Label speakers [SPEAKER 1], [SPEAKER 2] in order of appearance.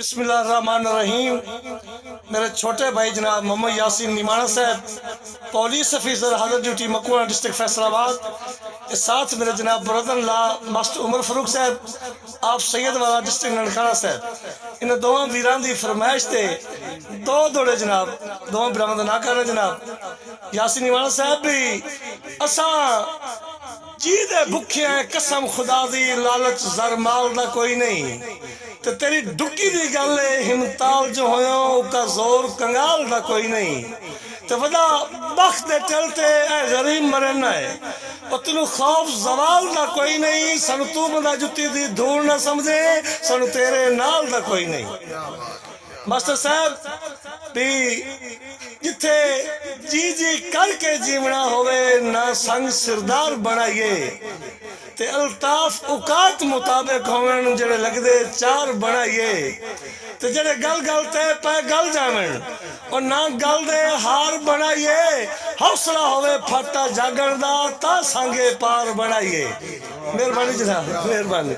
[SPEAKER 1] बिस्मिल्लाहिर्रहमानिर्रहीम। मेरे छोटे भाई जनाब मोहम्मद यासीन निमाना साहब, पुलिस ऑफिसर हाजर ड्यूटी मकूआ डिस्ट्रिक्ट फैसलाबाद, के साथ मेरे जनाब ब्रदर ला मास्टर उमर फारूक साहब, आप सैयद वाला डिस्ट्रिक्ट ननकाना साहब। इन दोवों वीरान की फरमाइश से दो दौड़े जनाब, दोवों वीरान का ना कर रहे जनाब। यासीन निमाना साहब भी असा जी दे भुखे हैं, कसम खुदा दी, लालच जर माल दा कोई नहीं। तो तेरी डुक्की दी गल है, हिमताल जो होयो उका जोर कंगाल दा कोई नहीं। तो वदा बख्त दे चलते ऐ गरीब मरन है, और तेनू खौफ जवाल दा कोई नहीं। सानू तू बंदा जुत्ती दी धूल ना समझे, सानू तेरे नाल दा कोई नहीं। मास्टर साहब भी जिथे जी जी करके जीवना होवे ना संग सिरदार बनाइए, ते अल्ताफ औकात मुताबिक होवन जेड़े लगदे चार बनाइए, ते जेड़े गल गल ते पै गल जावन और ना गल दे हार बनाइए। हौसला होवे फाटा जागण दा ता सांगे पार बनाइए। मेहरबानी जनाब, मेहरबानी।